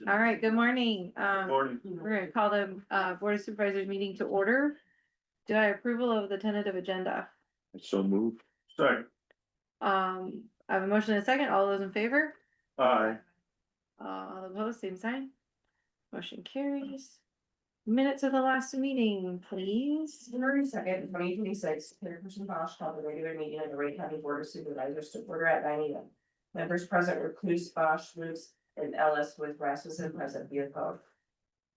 All right, good morning. Morning. We're gonna call the Board of Supervisors meeting to order. Do I approval of the tentative agenda? So move. Sorry. I have a motion and a second. All those in favor? Aye. All opposed, same sign. Motion carries. Minutes of the last meeting, please. January 2nd, 2026, Chairperson Bosch called the regular meeting of the Wright County Board of Supervisors to order at 9 a.m. Members present were Clues, Bosch, Luce, and Ellis, with Rasmussen present via phone.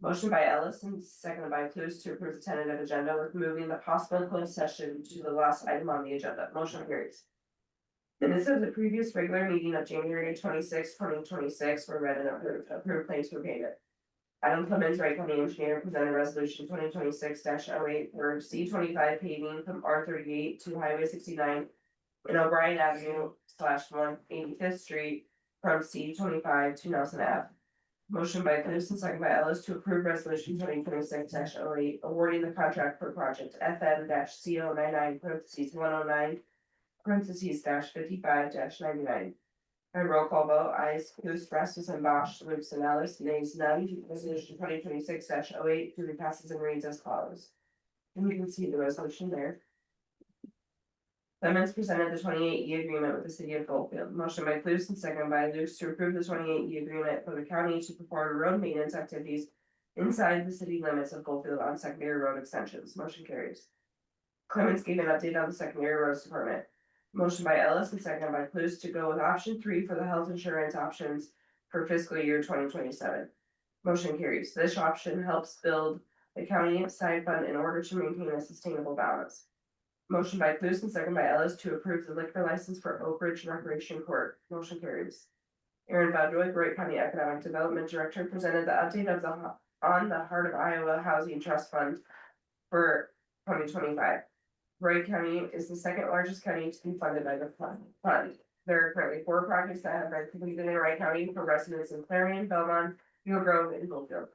Motion by Ellis and seconded by Clues to approve the tentative agenda with moving the possible closed session to the last item on the agenda. Motion carries. Minutes of the previous regular meeting of January 26, 2026 were read and approved. Approved claims for payment. Adam Clemens, Wright County Engineer, presented resolution 2026-08 for C25 paving from R38 to Highway 69 in O'Brien Avenue /185th Street from C25 to Nelson Ave. Motion by Clues and second by Ellis to approve resolution 2026-08 awarding the contract for project FM-CO99 (109) (55-99). By roll call vote, ayes, Clues, Rasmussen, Bosch, Luce, and Ellis, nays none. Resolution 2026-08 duly passes and reads as follows. And you can see the resolution there. Clemens presented the 28E agreement with the city of Goldfield. Motion by Clues and second by Luce to approve the 28E agreement for the county to perform road maintenance activities inside the city limits of Goldfield on secondary road extensions. Motion carries. Clemens gave an update on the secondary roads department. Motion by Ellis and second by Clues to go with option 3 for the health insurance options for fiscal year 2027. Motion carries. This option helps build the county side fund in order to maintain a sustainable balance. Motion by Clues and second by Ellis to approve the liquor license for Oak Ridge Recreation Court. Motion carries. Aaron Budroy, Wright County Economic Development Director, presented the update of on the Heart of Iowa Housing Trust Fund for 2025. Wright County is the second largest county to be funded by the fund. There are currently 4 projects that have been completed in Wright County for residents in Clarion, Belmont, Eagle Grove, and Goldfield.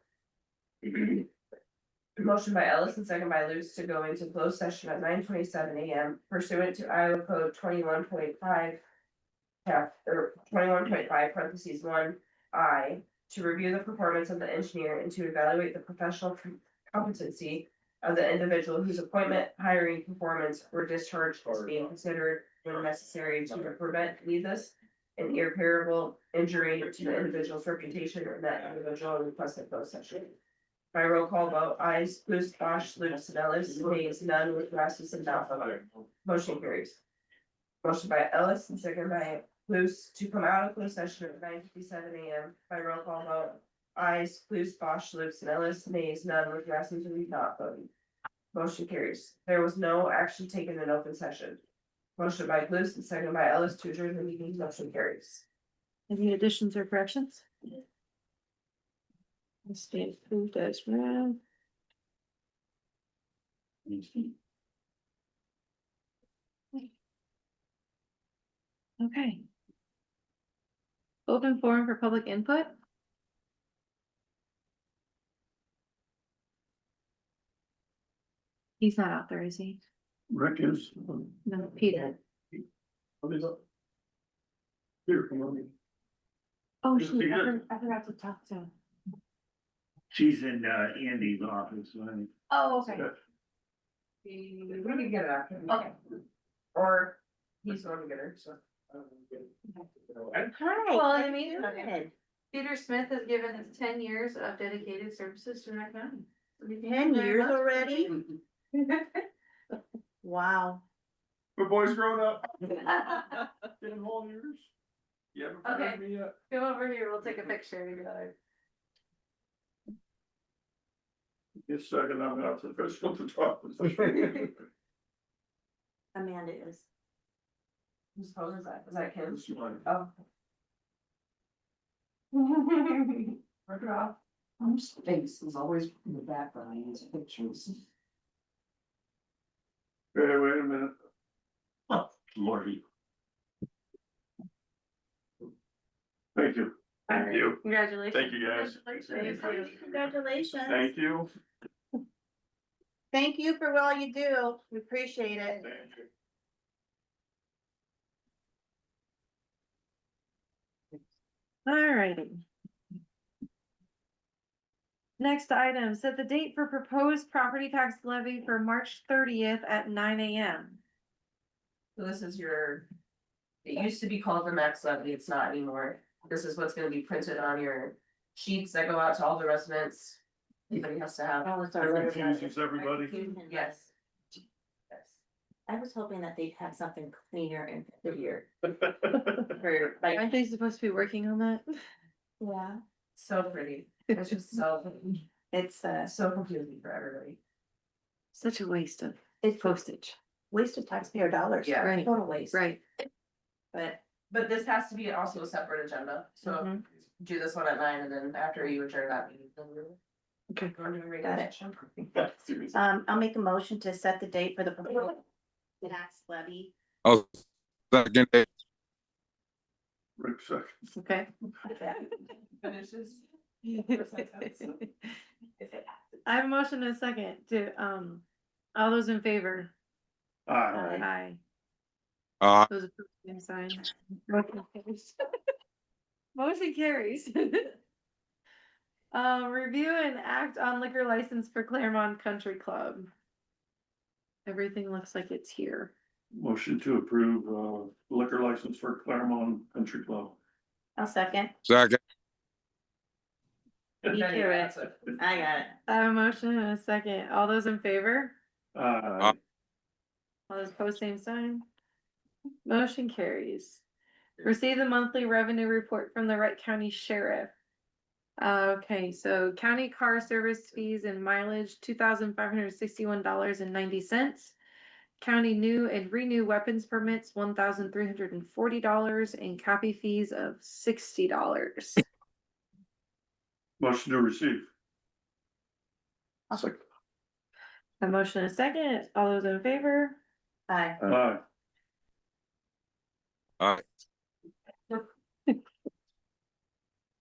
Motion by Ellis and second by Luce to go into closed session at 9:27 a.m. pursuant to Iowa Code 21.5 or 21.5 parentheses 1I to review the performance of the engineer and to evaluate the professional competency of the individual whose appointment, hiring, performance, or discharge is being considered when necessary to prevent needless and irreparable injury to the individual's reputation or that individual requested closed session. By roll call vote, ayes, Clues, Bosch, Luce, and Ellis, nays none, with Rasmussen not voting. Motion carries. Motion by Ellis and second by Clues to come out of closed session at 9:57 a.m. By roll call vote, ayes, Clues, Bosch, Luce, and Ellis, nays none, with Rasmussen not voting. Motion carries. There was no action taken in open session. Motion by Clues and second by Ellis to adjourn the meeting. Motion carries. Any additions or corrections? Stay approved as read. Okay. Open forum for public input. He's not out there, is he? Rick is. No, Peter. What is up? Here, come on. Oh, Is shoot, he good? I forgot to talk to him. She's in Andy's office. Oh, okay. We can get it after. Okay. Or he's going to get her, so. Hi. Well, in how the you meantime, doing? Peter Smith has given us 10 years of dedicated services to Wright County. So we thank 10 you very years much. already? Wow. My boy's growing up. 10 whole years. You haven't Okay. fired me yet. Come over here, we'll take a picture together. It's second, I'm not professional photographer. Amanda is. Whose phone is that? Is that Kim? This one. Oh. Work it off. Face is always in the background in his pictures. Hey, wait a minute. Oh, Lordy. Thank you. Thank you. Congratulations. Thank you, guys. Congratulations. Congratulations. Thank you. Thank you for all you do. We appreciate it. Thank you. All righty. Next item, set the date for proposed property tax levy for March 30th at 9 AM. So this is your, it used to be called the max levy, it's not anymore. This is what's gonna be printed on your sheets that go out to all the residents. Everybody has to have. Oh, it's That our letter. confuses everybody. Yes. Yes. I was hoping that they'd have something cleaner and prettier for like, Aren't they supposed to be working on that? yeah, So pretty. It's just so, it's so confusing for everybody. Such a waste of it's postage. waste of taxpayer dollars. Yeah. Right. Total waste. Right. But this has to be also a separate agenda, so Mhm. do this one at 9 and then after you adjourn that meeting. Then we're Okay. going to a regular Got it. session. I'll make a motion to set the date for the proposed tax levy. I'll second it. Rick seconds. Okay. Finishes. I have a motion and a second to, all those in favor? Aye. Aye. Those opposed, same sign. Motion carries. Motion carries. Review and act on liquor license for Claremont Country Club. Everything looks like it's here. Motion to approve, liquor license for Claremont Country Club. I'll second. Second. You do it. I got it. I have a motion and a second. All those in favor? Aye. All those opposed, same sign. Motion carries. Receive the monthly revenue report from the Wright County Sheriff. Okay, so county car service fees and mileage, $2,561.90. County new and renew weapons permits, $1,340, and copy fees of $60. Motion to receive. Second. A motion and a second. All those in favor? Aye. Aye. Aye.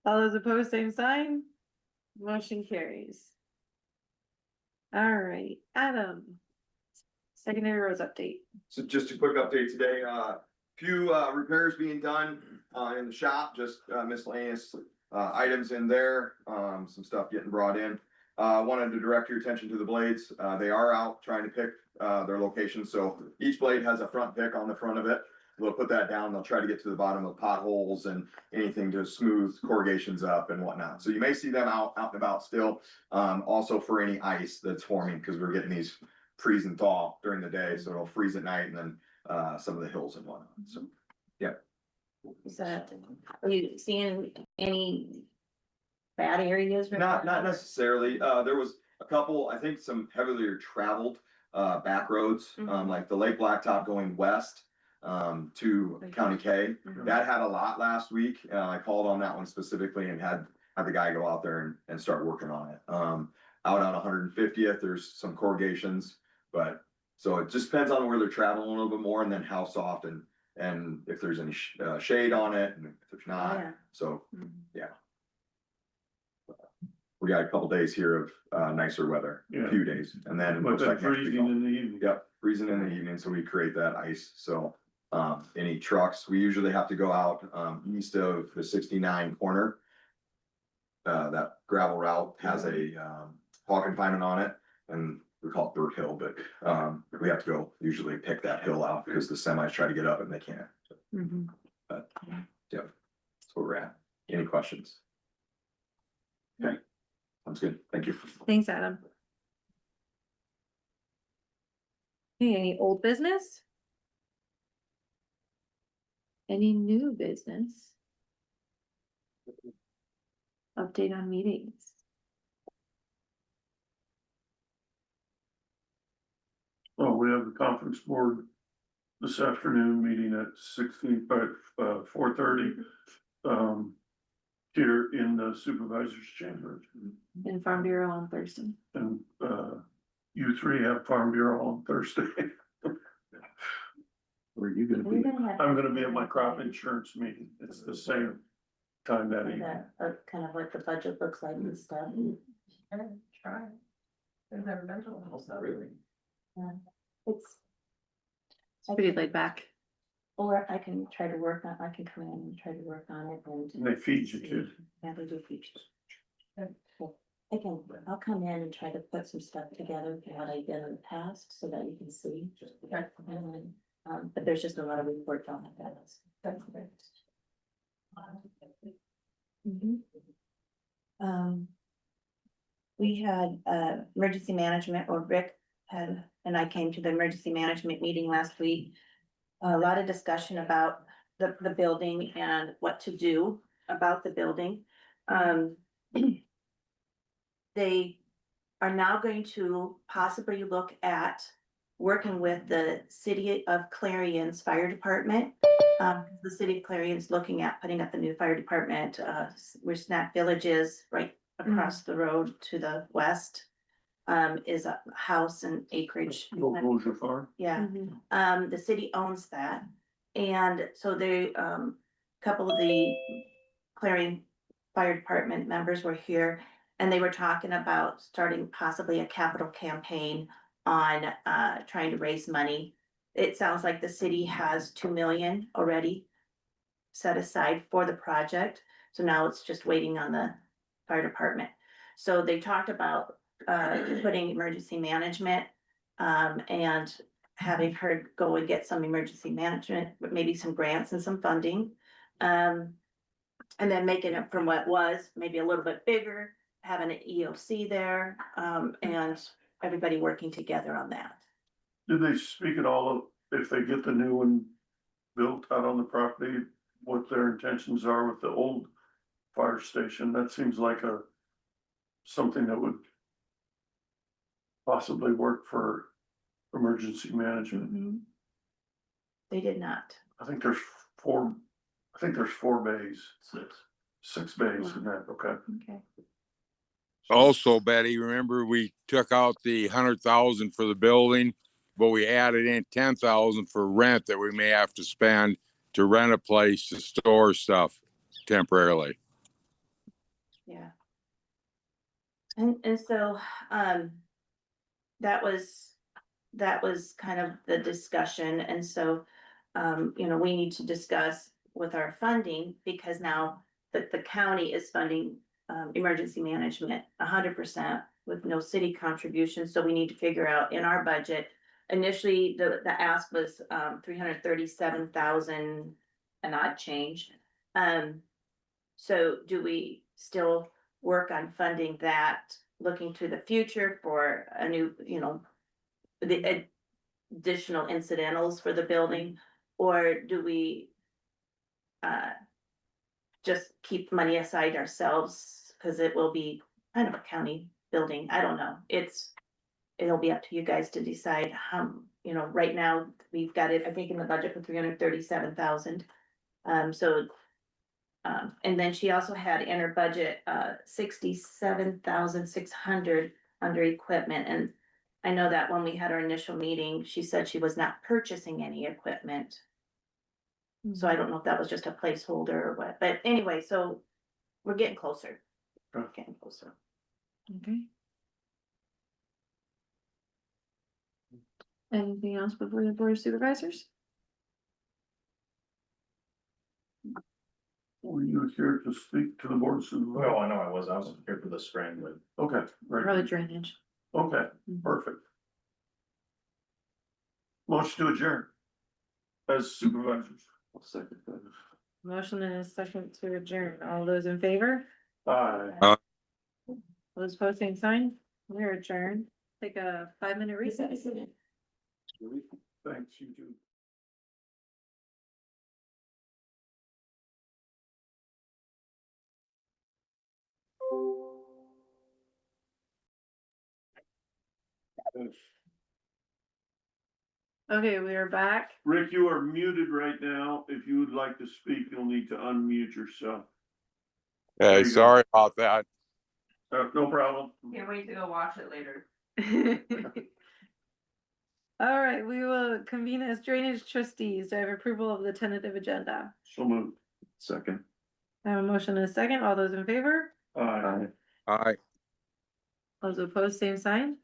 All those opposed, same sign. Motion carries. All right, Adam. Secondary roads update. So just a quick update today, few repairs being done in the shop, just miscellaneous items in there, some stuff getting brought in. Wanted to direct your attention to the blades. They are out trying to pick their location, so each blade has a front pick on the front of it. They'll put that down, they'll try to get to the bottom of potholes and anything to smooth corrugations up and whatnot. So you may see them out and about still. Also for any ice that's forming, because we're getting these freeze and thaw during the day, so it'll freeze at night and then some of the hills and whatnot, so. Is that, are you seeing any bad areas? Not necessarily, there was a couple, I think some heavily traveled back roads, like the Lake Blacktop going west to County K. That had a lot last week, I called on that one specifically and had the guy go out there and start working on it. Out on 150th, there's some corrugations, but, so it just depends on where they're traveling a little bit more and then how soft and if there's any shade on it and if there's not, Yeah. so, yeah. We got a couple days here of nicer weather, a Yeah. few days, and then. it But looks then like next week freezing in the evening. Yep, freezing in the evening, so we create that ice, so, any trucks, we usually have to go out, east of the 69 corner. That gravel route has a, hog confinement on it, and we call it Bird Hill, but, we have to go usually pick that hill out, because the semis try to get up and they can't, but, yeah, that's where we're at. Any questions? Okay, sounds good, thank you. Thanks, Adam. Hey, any old business? Any new business? Update on meetings. Oh, we have the conference board this afternoon meeting at 4:30. Here in the supervisor's chamber, In Farm Bureau on Thursday. and you three have Farm Bureau on Thursday. Where are you gonna We're gonna have- I'm gonna be at my crop insurance meeting, it's the same time that evening. Kind of what the budget looks like and stuff. Try. I've never been to one, so really. It's, It's pretty laid back. or I can try to work on, I can come in and try to work on it and. And they feed you too. Yeah, they do feed you. Again, I'll come in and try to put some stuff together for what I've done in the past so that you can see. And then, but there's just a lot of reports on that. That's great. Mhm. We had, emergency management, or Rick had, and I came to the emergency management meeting last week. A lot of discussion about the building and what to do about the building. They are now going to possibly look at working with the city of Clarion's fire department. The city of Clarion's looking at putting up a new fire department, where Snack Village is, right across the road to the west. Is a house and acreage. Foreclosure farm. Mm-hmm. Yeah, the city owns that. And so they, couple of the Clarion Fire Department members were here. And they were talking about starting possibly a capital campaign on, trying to raise money. It sounds like the city has 2 million already set aside for the project. So now it's just waiting on the fire department. So they talked about, putting emergency management, and having her go and get some emergency management, but maybe some grants and some funding. And then making it from what was, maybe a little bit bigger, having an EOC there, and everybody working together on that. Did they speak at all of, if they get the new one built out on the property, what their intentions are with the old fire station? That seems like something that would possibly work for emergency management. They did not. I think there's 4 bays. 6 bays in that, okay. Okay. Also, Betty, remember we took out the 100,000 for the building, but we added in 10,000 for rent that we may have to spend to rent a place to store stuff temporarily. Yeah. And so, that was kind of the discussion, and so, we need to discuss with our funding, because now that the county is funding, emergency management 100% with no city contribution, so we need to figure out in our budget. Initially, the ask was, 337,000 and odd change. So do we still work on funding that, looking to the future for a new, the additional incidentals for the building? Or do we just keep money aside ourselves, because it will be kind of a county building? I don't know. It'll be up to you guys to decide how, right now, we've got it, I think, in the budget for 337,000. And then she also had in her budget, 67,600 under equipment. And I know that when we had our initial meeting, she said she was not purchasing any equipment. So I don't know if that was just a placeholder or what, but anyway, so we're getting closer. Okay. Getting closer. Okay. Anything else before the board of supervisors? Were you here to speak to the board of supervisors? Well, I know I was here for the spring, but Okay, Or right, the drainage? okay, perfect. Motion to adjourn. As supervisors. Motion and a second to adjourn. All those in favor? Aye. Those opposed, same sign. We're adjourned. Take a 5-minute recess. Thanks, you too. Okay, we are back. Rick, you are muted right now. If you would like to speak, you'll need to unmute yourself. There Hey, you go. sorry about that. No problem. Can't wait to go watch it later. All right, we will convene as drainage trustees. Do I have approval of the tentative agenda? So moved. Second. I have a motion and a second. All those in favor? Aye. Aye. Those opposed, same sign.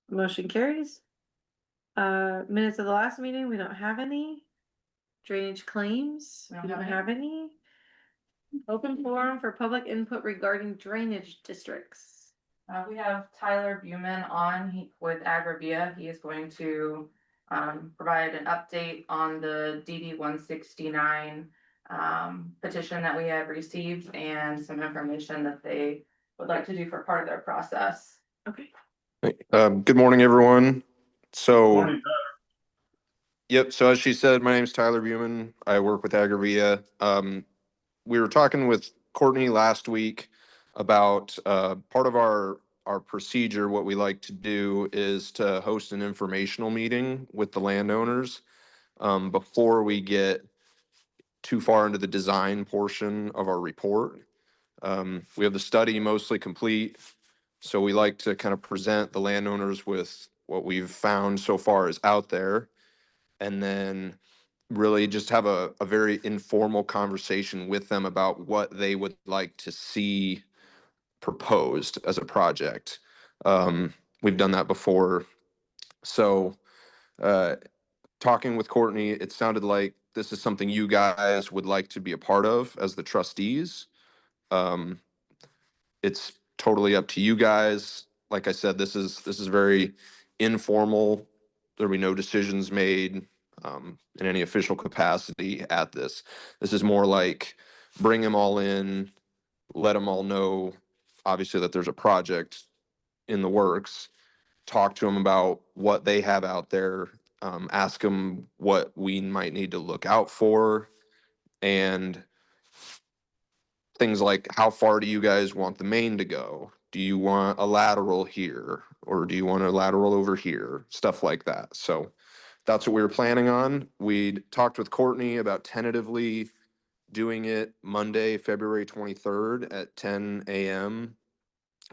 Motion carries. Minutes of the last meeting, we don't have any. Drainage claims, we don't have any. Open forum for public input regarding drainage districts. We have Tyler Buman on with Agravia. He is going to provide an update on the DD 169 petition that we have received and some information that they would like to do for part of their process. Okay. Good morning, everyone. So, Morning, yep, so as she said, my name is Tyler Buman. I work with Agravia. We were talking with Courtney last week about part of our procedure. What we like to do is to host an informational meeting with the landowners before we get too far into the design portion of our report. We have the study mostly complete, so we like to kind of present the landowners with what we've found so far is out there, and then really just have a very informal conversation with them about what they would like to see proposed as a project. We've done that before. So, talking with Courtney, it sounded like this is something you guys would like to be a part of as the trustees. Um, it's totally up to you guys. Like I said, this is very informal. There'll be no decisions made in any official capacity at this. This is more like bring them all in, let them all know, obviously, that there's a project in the works. Talk to them about what they have out there. Ask them what we might need to look out for, and things like how far do you guys want the main to go? Do you want a lateral here or do you want a lateral over here? Stuff like that. So that's what we were planning on. We talked with Courtney about tentatively doing it Monday, February 23rd at 10 a.m.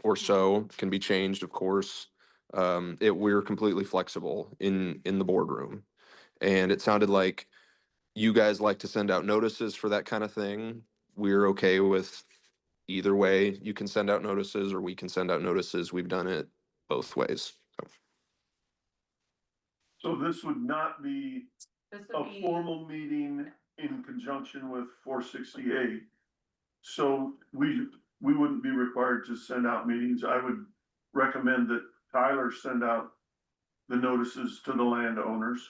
or so. Can be changed, of course. We're completely flexible in the boardroom. And it sounded like you guys like to send out notices for that kind of thing. We're okay with either way. You can send out notices or we can send out notices. We've done it both ways. so this would not be This a would be, formal meeting in conjunction with 468. So we wouldn't be required to send out meetings. I would recommend that Tyler send out the notices to the landowners.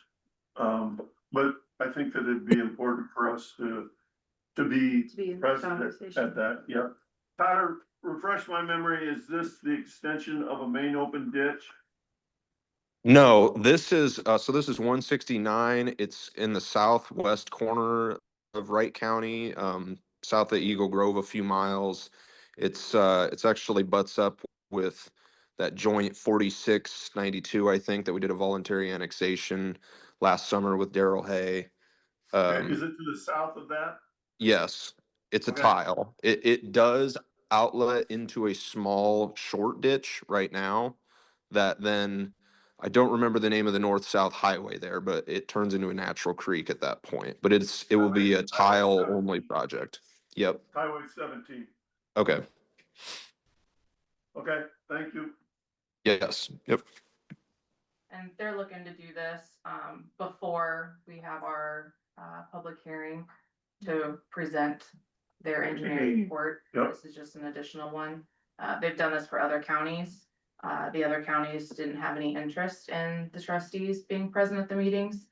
But I think that it'd be important for us to be To be in the present conversation. at that, yeah. Tyler, refresh my memory, is this the extension of a main open ditch? No, this is 169. It's in the southwest corner of Wright County, south of Eagle Grove, a few miles. It's actually butts up with that joint 4692, I think, that we did a voluntary annexation last summer with Daryl Hay. Okay, is it to the south of that? Yes, it's a Okay. tile. It does outlet into a small short ditch right now that then, I don't remember the name of the north-south highway there, but it turns into a natural creek at that point. But it will be a tile only project. Yep. Highway 17. Okay. Okay, thank you. Yes. Yep. and they're looking to do this before we have our public hearing to present their engineering report. Yep. This is just an additional one. They've done this for other counties. The other counties didn't have any interest in the trustees being present at the meetings.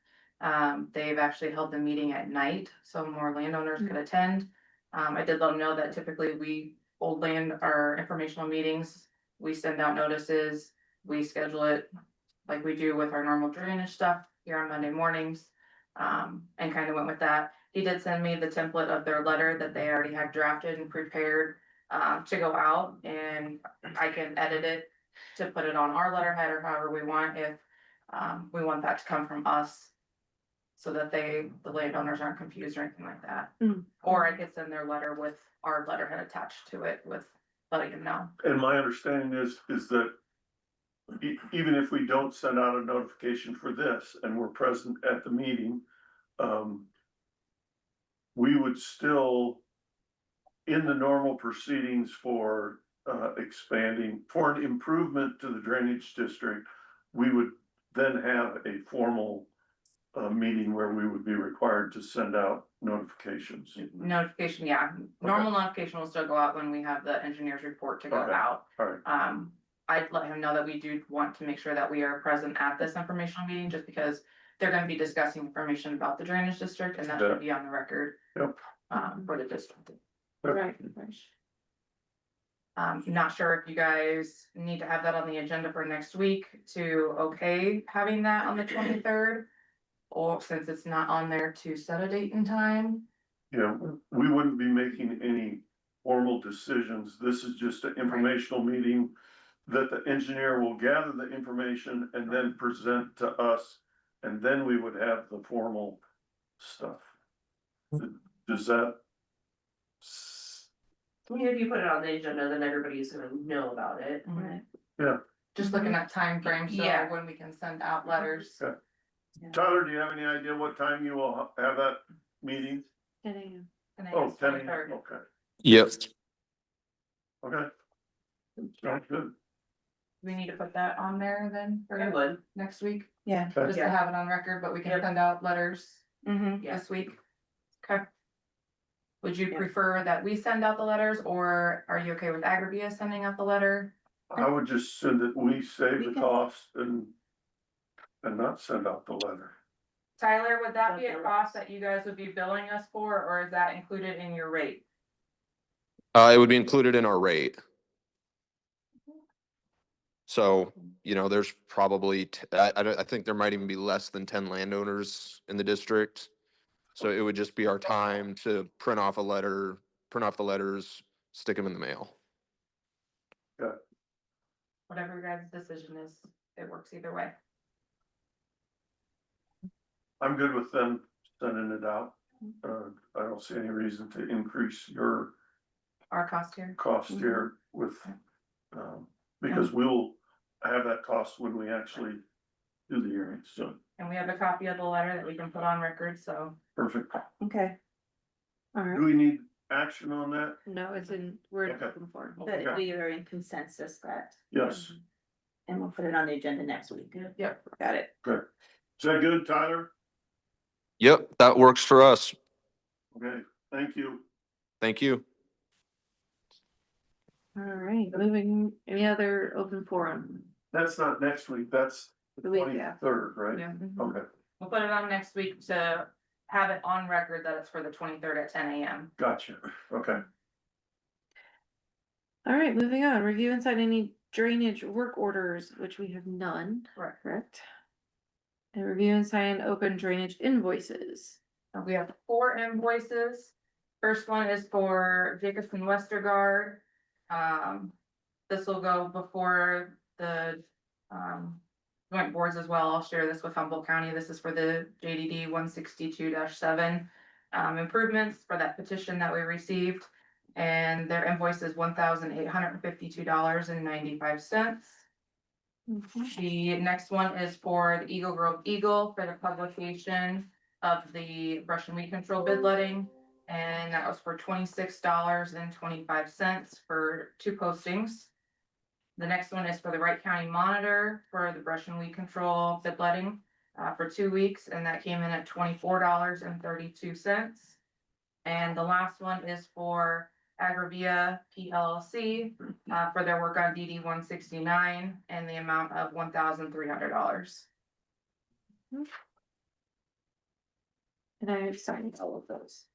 They've actually held the meeting at night, so more landowners could attend. I did let them know that typically we hold our informational meetings. We send out notices, we schedule it like we do with our normal drainage stuff here on Monday mornings. And kind of went with that. He did send me the template of their letter that they already had drafted and prepared to go out, and I can edit it to put it on our letterhead or however we want, if we want that to come from us. So that the landowners aren't confused or anything like that. Or I could send their letter with our letterhead attached to it with letting them know. And my understanding is that even if we don't send out a notification for this and we're present at the meeting, we would still, in the normal proceedings for expanding, for an improvement to the drainage district, we would then have a formal meeting where we would be required to send out notifications. Notification, yeah, normal notification will still go out when we have the engineer's report to go Okay. out. Alright, I'd let him know that we do want to make sure that we are present at this informational meeting, just because they're gonna be discussing information about the drainage district, and that Yeah. should be on the record. Yep. For the district. Right. Not sure if you guys need to have that on the agenda for next week to okay having that on the 23rd. Or since it's not on there to set a date and time. yeah, we wouldn't be making any formal decisions. This is just an informational meeting that the engineer will gather the information and then present to us, and then we would have the formal stuff. Does that? I mean, if you put it on the agenda, then everybody's gonna know about it. Right. Just looking at time frame, so Yeah. when we can send out letters. Okay. Tyler, do you have any idea what time you will have that meeting? 10 a.m. And I Oh, guess 10 23rd. a.m. Okay, Yep. okay. Sounds good. We need to put that on there then I for would. next week, Yeah. Okay. just to have it on record, but we can Yep. send out letters Mm-hmm. Yeah. this week. Okay. Would you Yeah. prefer that we send out the letters, or are you okay with Agravia sending out the letter? I would just send it, we save We the can- cost and not send out the letter. Tyler, would that be a cost that you guys would be billing us for, or is that included in your rate? It would be included in our rate. So, there's probably, I think there might even be less than 10 landowners in the district. So it would just be our time to print off the letters, stick them in the mail. Whatever your guys' decision is, it works either way. I'm good with them sending it out. I don't see any reason to increase your Our cost here. cost here with, because we'll have that cost when we actually do the hearing, so, And we have a copy of the letter that we can put on record, so. perfect. Okay, All Do right. we need action on that? No, it's in, we're Okay. looking for. but we are in consensus that, Yes, and we'll put it on the agenda next week. Yep. Got it. okay. Is that good, Tyler? Yep, that works for us. Okay, thank you. Thank you. All right, moving, any other open forum? That's not next week, that's the The week after. 23rd, right? Yeah. Okay, We'll put it on next week to have it on record that it's for the 23rd at 10 a.m. gotcha, okay. All right, moving on, review and sign any drainage work orders, which we have none. Correct. And review and sign open drainage invoices. We have 4 invoices. First one is for Jacobson Westergaard. This will go before the, joint boards as well. I'll share this with Humboldt County. This is for the JDD 162-7 improvements for that petition that we received. And their invoice is $1,852.95. The next one is for the Eagle Grove Eagle for the publication of the brush and weed control bid letting. And that was for $26.25 for 2 postings. The next one is for the Wright County Monitor for the brush and weed control bid letting for 2 weeks, and that came in at $24.32. And the last one is for Agravia PLC for their work on DD 169 and the amount of $1,300. And I have signed all of those.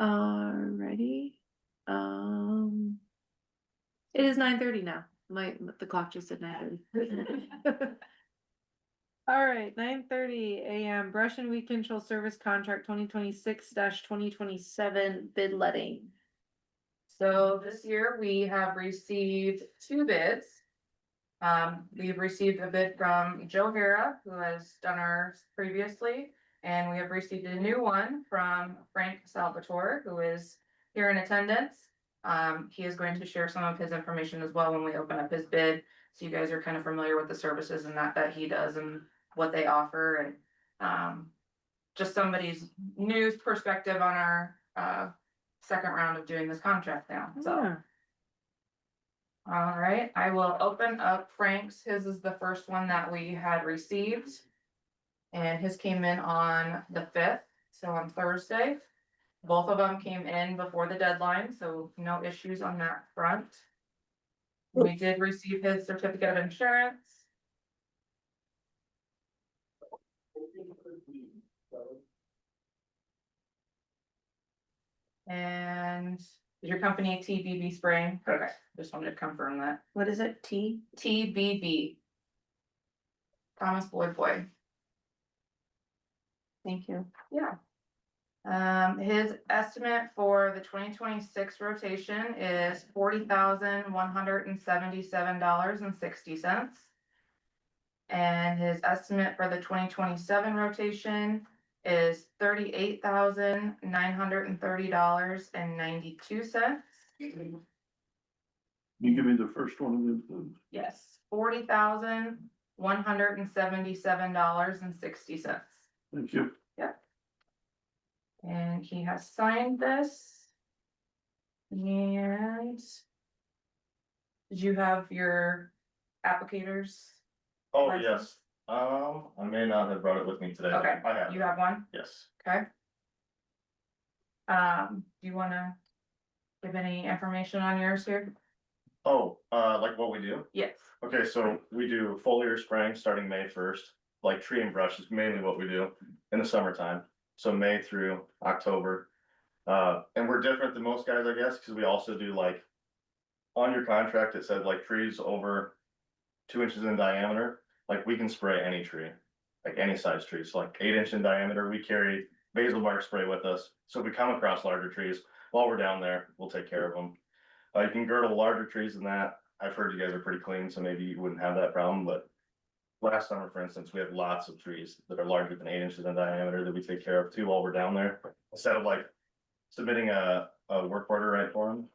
Alrighty, it is 9:30 now, the clock just said 9:30. All right, 9:30 AM, brush and weed control service contract 2026-2027 bid letting. So this year we have received 2 bids. We've received a bid from Joe Vera, who has done ours previously, and we have received a new one from Frank Salvatore, who is here in attendance. He is going to share some of his information as well when we open up his bid, so you guys are kind of familiar with the services and that he does and what they offer, and just somebody's news perspective on our second round of doing this contract now, so. Yeah. All right, I will open up Frank's. His is the first one that we had received. And his came in on the 5th, so on Thursday. Both of them came in before the deadline, so no issues on that front. We did receive his certificate of insurance. And is your company TBB spraying? Okay, just wanted to confirm that. What is it? T? TBB. Thomas Boyd Boy. Thank you. Yeah. His estimate for the 2026 rotation is $40,177.60. And his estimate for the 2027 rotation is $38,930.92. Can you give me the first one again, please? Yes, $40,177.60. Thank you. And he has signed this. And did you have your applicators? Oh, License? yes. I may not have brought it with me today. Okay, I have. you have one? Yes. Okay. Do you wanna give any information on yours here? Oh, like what we do? Yes. Okay, so we do foliar spraying starting May 1st, like tree and brush is mainly what we do in the summertime. So May through October. And we're different than most guys, I guess, because we also do like, on your contract, it said like trees over 2 inches in diameter, like we can spray any tree, like any size tree. So like 8 inch in diameter, we carry basil bark spray with us. So if we come across larger trees, while we're down there, we'll take care of them. You can girdle larger trees than that. I've heard you guys are pretty clean, so maybe you wouldn't have that problem, but last summer, for instance, we had lots of trees that are larger than 8 inches in diameter that we take care of too while we're down there. Instead of like submitting a work order right for them,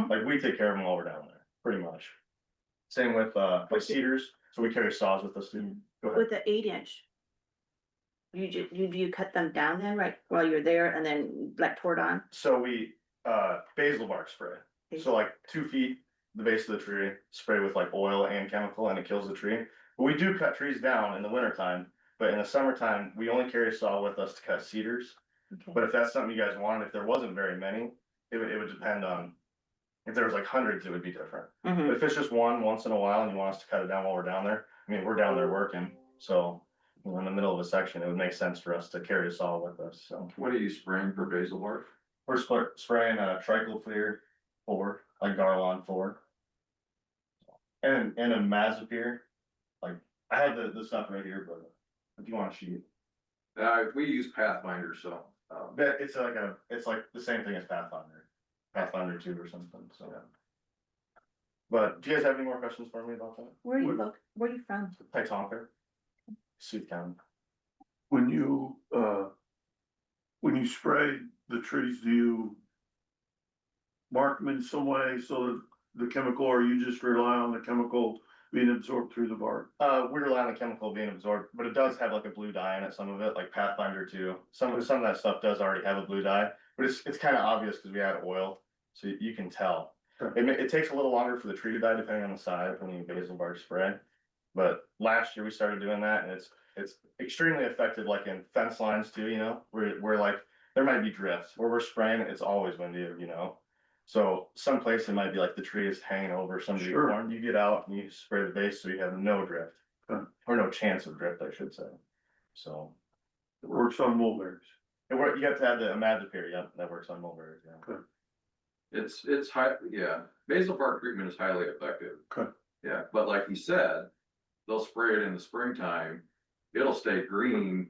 like we take care of them while we're down there, pretty much. Same with like cedars, so we carry saws with us too. Go ahead. With the 8 inch. You cut them down then, right, while you're there and then like tore it on? So we basil bark spray. So like 2 feet, the base of the tree, spray with like oil and chemical and it kills the tree. But we do cut trees down in the winter time, but in the summertime, we only carry a saw with us to cut cedars. Okay. But if that's something you guys wanted, if there wasn't very many, it would depend on, if there was like hundreds, it would be different. Mhm. But if it's just one once in a while and you want us to cut it down while we're down there, I mean, we're down there working, so you know, in the middle of a section, it would make sense for us to carry a saw with us, so. What are you spraying for basil bark? We're spraying a trichol clear 4, like Garlon 4. And a Mazapir, like, I have the stuff right here, but if you want a sheet. We use Pathfinder, so, But it's like the same thing as Pathfinder 2 or something, so. But do you guys have any more questions for me about that? Where are you from? Titanca, Sioux County. When you spray the trees, do you mark them in some way so that the chemical, or you just rely on the chemical being absorbed through the bark? We rely on the chemical being absorbed, but it does have like a blue dye in it, some of it, like Pathfinder 2. Some of that stuff does already have a blue dye, but it's kind of obvious because we add oil, so you can tell. Sure. It takes a little longer for the tree to die depending on the size when you basil bark spray. But last year we started doing that and it's extremely effective, like in fence lines too, you know, where like there might be drifts where we're spraying, it's always windy, you know. So someplace it might be like the tree is hanging over somebody's Sure. corn, you get out and you spray the base so you have no drift. Okay. Or no chance of drift, I should say. So It works on mulberries. you have to have the Imagipir, yeah, that works on mulberries, yeah. Okay. it's high, yeah, basil bark treatment is highly effective. Okay. Yeah, but like you said, they'll spray it in the springtime, it'll stay green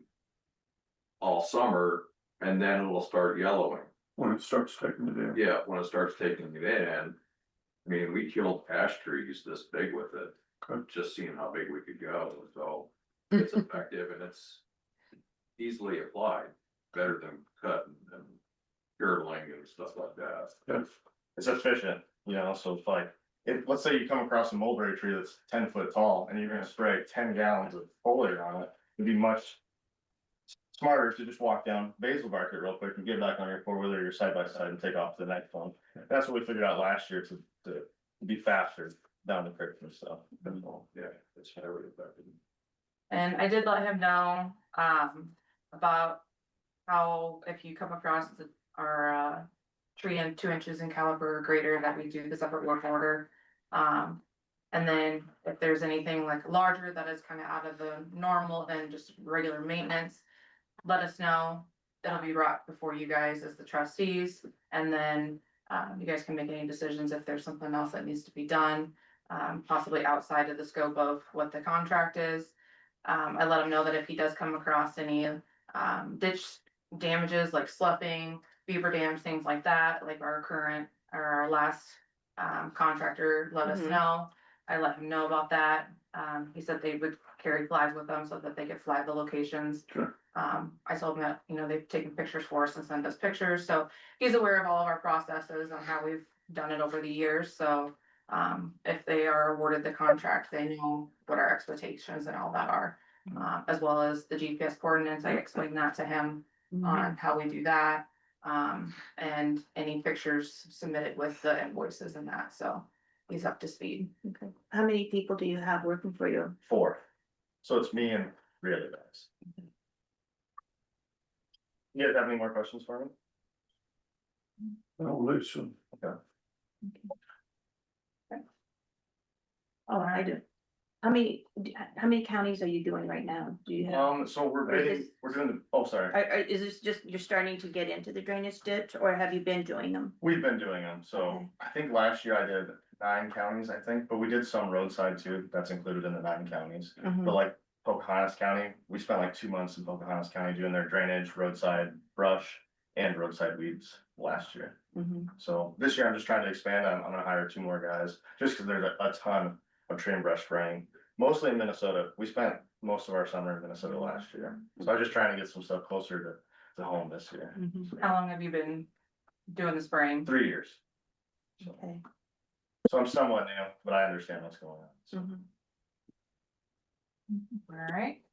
all summer, and then it'll start yellowing. When it starts taking it in. Yeah, when it starts taking it in, I mean, we killed ash trees this big with it. Okay. Just seeing how big we could go, so it's effective and it's easily applied, better than cutting and girdling and stuff like that. Yeah. It's efficient, you know, so it's like, let's say you come across a mulberry tree that's 10 foot tall and you're gonna spray 10 gallons of foliar on it, it'd be much smarter to just walk down, basil bark it real quick and get back on your 4-wheeler or your side by side and take off to the next one. That's what we figured out last year to be faster down the creek and stuff. Yeah, it's highly effective. And I did let him know, about how if you come across our tree in 2 inches in caliber or greater, that we do the separate work order. And then if there's anything like larger that is kind of out of the normal than just regular maintenance, let us know. It'll be brought before you guys as the trustees, and then you guys can make any decisions if there's something else that needs to be done, possibly outside of the scope of what the contract is. I let him know that if he does come across any ditch damages like sloughing, beaver dams, things like that, like our current or our last contractor let us Mhm. know. I let him know about that. He said they would carry flags with them so that they could flag the locations. Sure. I told him that, they've taken pictures for us and sent us pictures, so he's aware of all of our processes and how we've done it over the years, so. If they are awarded the contract, they know what our expectations and all that are. As well as the GPS coordinates, I explained that to him on how we do that. And any pictures submitted with the invoices and that, so he's up to speed. Okay. How many people do you have working for you? 4. So it's me and 3 other guys. You guys have any more questions for me? No, listen, Oh, I do. How many counties are you doing right now? Do you have? So we're Or is bidding, this- we're doing the, oh, sorry. Is this just, you're starting to get into the drainage ditch, or have you been doing them? We've been doing them, so Okay. I think last year I did 9 counties, I think, but we did some roadside too, that's included in the 9 counties. Mhm. But like Pocahontas County, we spent like 2 months in Pocahontas County doing their drainage, roadside brush, and roadside weeds last year. Mhm. So this year I'm just trying to expand, I'm gonna hire 2 more guys, just cause there's a ton of tree and brush spraying. Mostly in Minnesota, we spent most of our summer in Minnesota last year, so I'm just trying to get some stuff closer to home this year. Mhm. How long have you been doing the spraying? 3 years, Okay. so I'm somewhat new, but I understand what's going on, so. Mhm. Alright.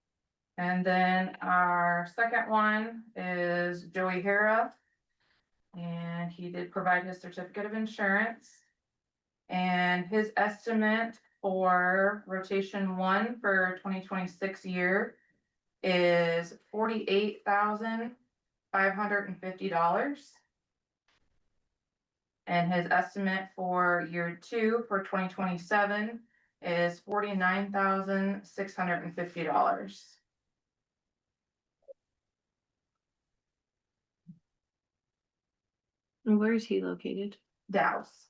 And then our second one is Joey Hara. And he did provide his certificate of insurance. And his estimate for rotation 1 for 2026 year is $48,550. And his estimate for year 2 for 2027 is $49,650. And where is he located? Dallas.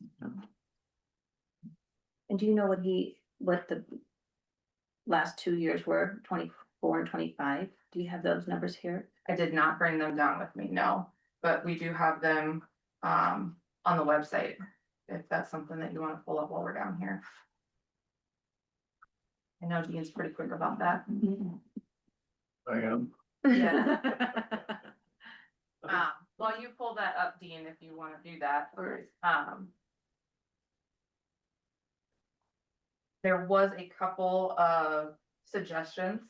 And do you know what the last 2 years were, 24 and 25? Do you have those numbers here? I did not bring them down with me, no, but we do have them on the website. If that's something that you wanna pull up while we're down here. I know Dean's pretty quick about that. I am. Yeah. While you pull that up, Dean, if you wanna do that. There was a couple of suggestions.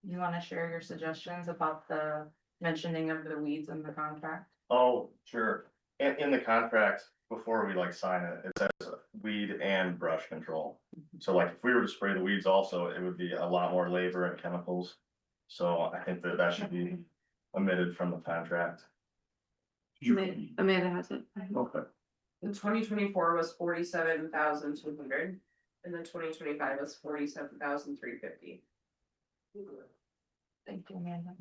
You wanna share your suggestions about the mentioning of the weeds in the contract? Oh, sure. In the contract, before we like sign it, it says weed and brush control. So like if we were to spray the weeds also, it would be a lot more labor and chemicals. So I think that should be omitted from the contract. Amanda has it. Okay, The 2024 was 47,200, and then 2025 was 47,350. Thank you, Amanda.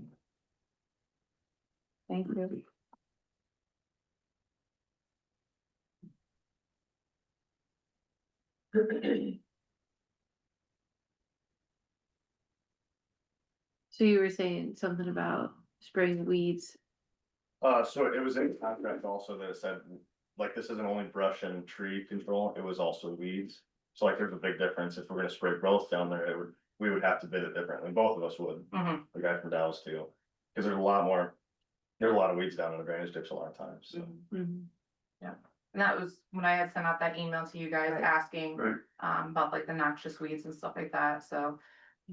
Thank you. So you were saying something about spraying weeds. So it was in the contract also that it said, like, this isn't only brush and tree control, it was also weeds. So like, there's a big difference. If we're gonna spray both down there, we would have to bid it differently. Both of us would, Mhm. the guy from Dallas too. Cause there's a lot of weeds down in the drainage ditch a lot of times, so. Mhm. And that was when I had sent out that email to you guys Right. asking, right, about like the noxious weeds and stuff like that, so.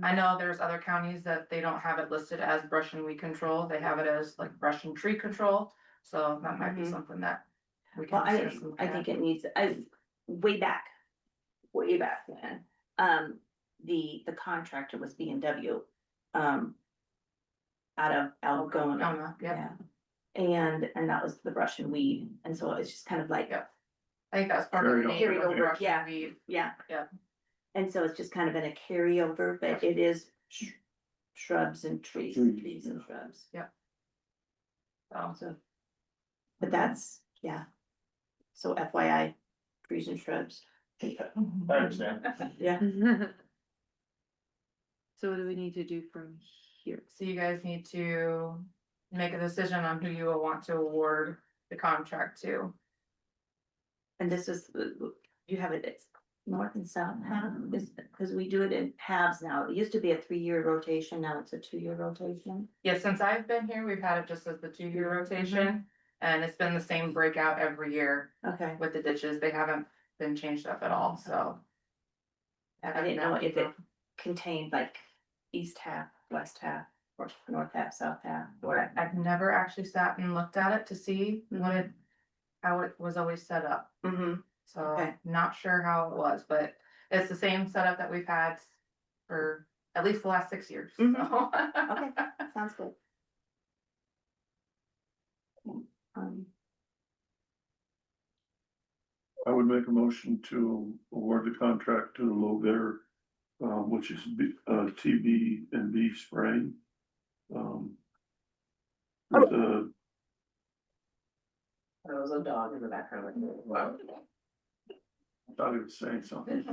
I know there's other counties that they don't have it listed as brush and weed control, they have it as like brush and tree control, so that might be Mhm. something that. We Well, can discuss. I think it needs, way back when, the contractor was B&W. Out of Algona, Yeah, and that was the brush and weed, and so it's just kind of like, Yeah. I think that's part of the Carry name over, of brush yeah. and weed. yeah. Yeah. And so it's just kind of been a carryover, but it is shrubs and trees and shrubs. So, but that's, yeah. So FYI, trees and shrubs. I understand. Yeah. So what do we need to do from here? So you guys need to make a decision on who you will want to award the contract to. And this is, you have it, it's north and south half, is, because we do it in halves now. It used to be a 3-year rotation, now it's a 2-year rotation. Yeah, since I've been here, we've had it just as the 2-year rotation, and it's been the same breakout every year Okay. with the ditches. They haven't been changed up at all, so. I didn't know if it contained like east half, west half, or north half, south half, or. I've never actually sat and looked at it to see what it, how it was always set up. Mm-hmm. So Okay. not sure how it was, but it's the same setup that we've had for at least the last 6 years. Mhm. So. Okay, sounds good. Um, I would make a motion to award the contract to the low bidder, which is TB and B spraying. With the, There was a dog in the background. I thought he was saying something.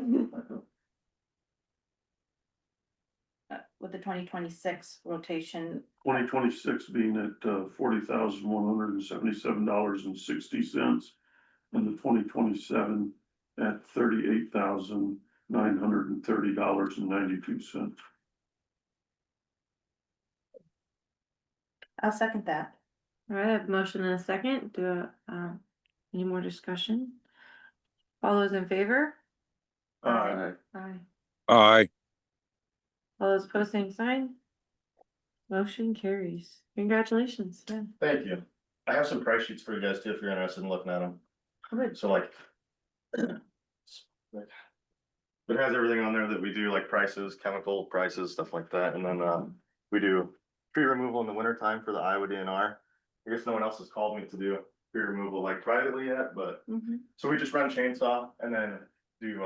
With the 2026 rotation, 2026 being at $40,177.60, and the 2027 at $38,930.92. I'll second that. All right, I have a motion and a second. Any more discussion? All those in favor? Aye. Aye. All those opposed, same sign. Motion carries. Congratulations, yeah. Thank you. I have some price sheets for you guys too, if you're interested in looking at them. Good. So like. It has everything on there that we do, like prices, chemical prices, stuff like that, and then we do tree removal in the winter time for the Iowa DNR. I guess no one else has called me to do tree removal like privately yet, but, so we just run a chainsaw and then do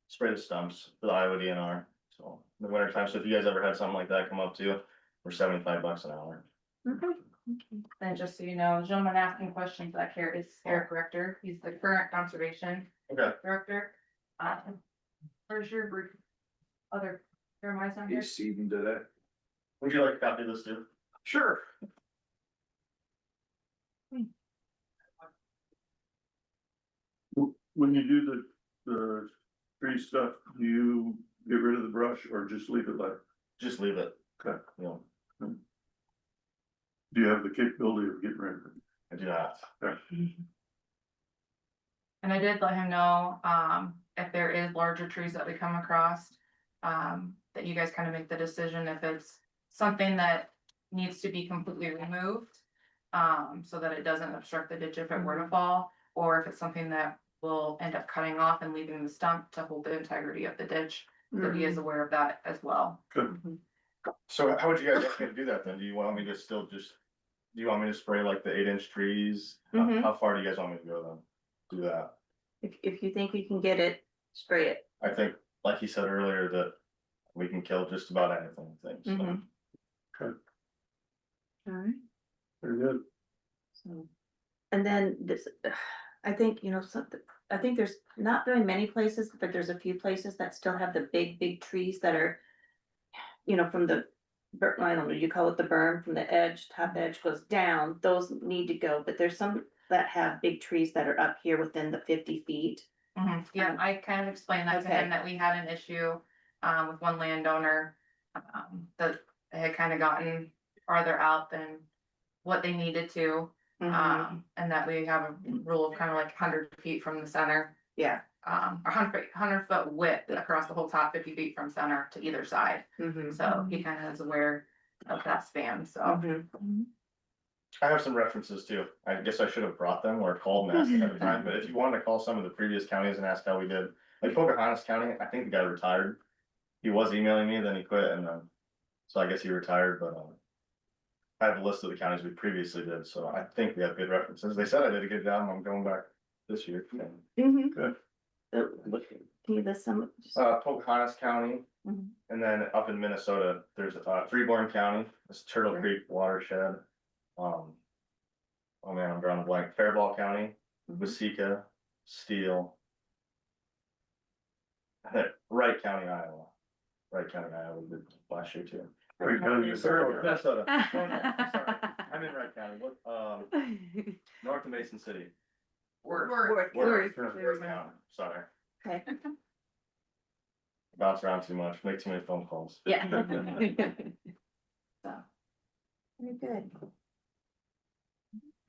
spray the stumps for the Iowa DNR. So in the winter time, so if you guys ever had something like that come up too, we're $75 an hour. Okay. And just so you know, the gentleman asking questions back here is Eric Richter. He's the current conservation Okay. director. Where's your other, Jeremiah's on here? He's seeding today. Would you like a copy of this too? Sure. When you do the tree stuff, do you get rid of the brush or just leave it like? Just leave it. Okay. You know, Do you have the capability of getting rid of it? I do not. Okay. And I did let him know, if there is larger trees that we come across, that you guys kind of make the decision if it's something that needs to be completely removed. So that it doesn't obstruct the ditch if it were to fall, or if it's something that will end up cutting off and leaving the stump to hold the integrity of the ditch. So he is aware of that as well. Good. So how would you guys like me to do that then? Do you want me to still do you want me to spray like the 8-inch trees? How far do you guys want me to go then? Do that? If you think you can get it, spray it. I think, like he said earlier, that we can kill just about anything, I think, so. Okay, All right. very good. So, and then this, I think, something, I think there's not very many places, but there's a few places that still have the big trees that are, from the, I don't know, you call it the berm, from the edge, top edge goes down, those need to go, but there's some that have big trees that are up here within the 50 feet. Yeah, I kind of explained that to Okay. him, that we had an issue, with one landowner. That they had kind of gotten farther out than what they needed to. And that we have a rule of kind of like 100 feet from the center. Yeah. 100 foot width across the whole top, 50 feet from center to either side. So he kind of is aware of that span, so. I have some references too. I guess I should have brought them or called and asked every time, but if you wanted to call some of the previous counties and ask how we did, like Pocahontas County, I think the guy retired. he was emailing me, then he quit, and so I guess he retired, but I have a list of the counties we previously did, so I think we have good references. They said I did a good job. I'm going back this year. Good. Can you list some? Pocahontas County, Mhm. and then up in Minnesota, there's Freeborn County, it's Turtle Sure. Creek watershed. Oh man, I'm drawing a blank. Faribault County, Mhm. Waseca, Steele. Wright County, Iowa. Wright County, Iowa, we did last year too. Wright County, Minnesota. No, I'm sorry. I'm in Wright County. Look, north of Mason City. Worth. Worth. Worth There we go. County, sorry. Okay. Bounce around too much, make too many phone calls. Yeah. So. Very good.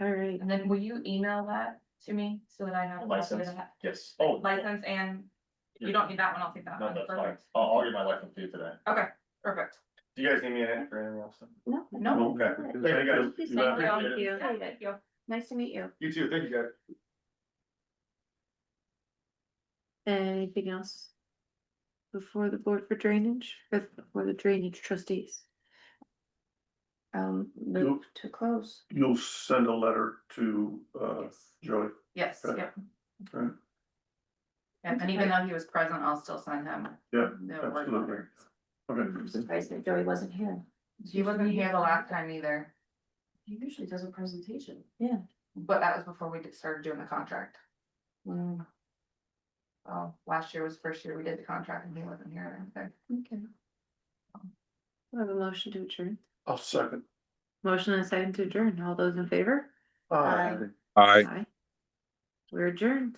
All right, And then will you email that to me so that I have? a copy of License, that? yes. Oh, License and you don't need that one, I'll take that no, one. that's fine. Perfect. I'll get my license to you today. Okay, perfect. Do you guys need me in it for anything else? No. No. Okay. Good. Thank you, guys. Thank you You so bet. much. Thank you. Thank you. Nice to meet you. You too, thank you, guys. anything else? Before the board for drainage, or for the drainage trustees? Move to close. You'll send a letter to, Yes. Joey. Yes, Okay. yep. Right. Yeah, and even though he was present, I'll still send him. Yeah, the word absolutely. letter. Okay. I'm surprised that Joey wasn't here. He wasn't here the last time either, He usually does a presentation. Yeah. but that was before we started doing the contract. Mm, Last year was the first year we did the contract and he wasn't here or anything. okay. I have a motion to adjourn. I'll second. Motion and a second to adjourn. All those in favor? Aye. Aye. Aye. We're adjourned.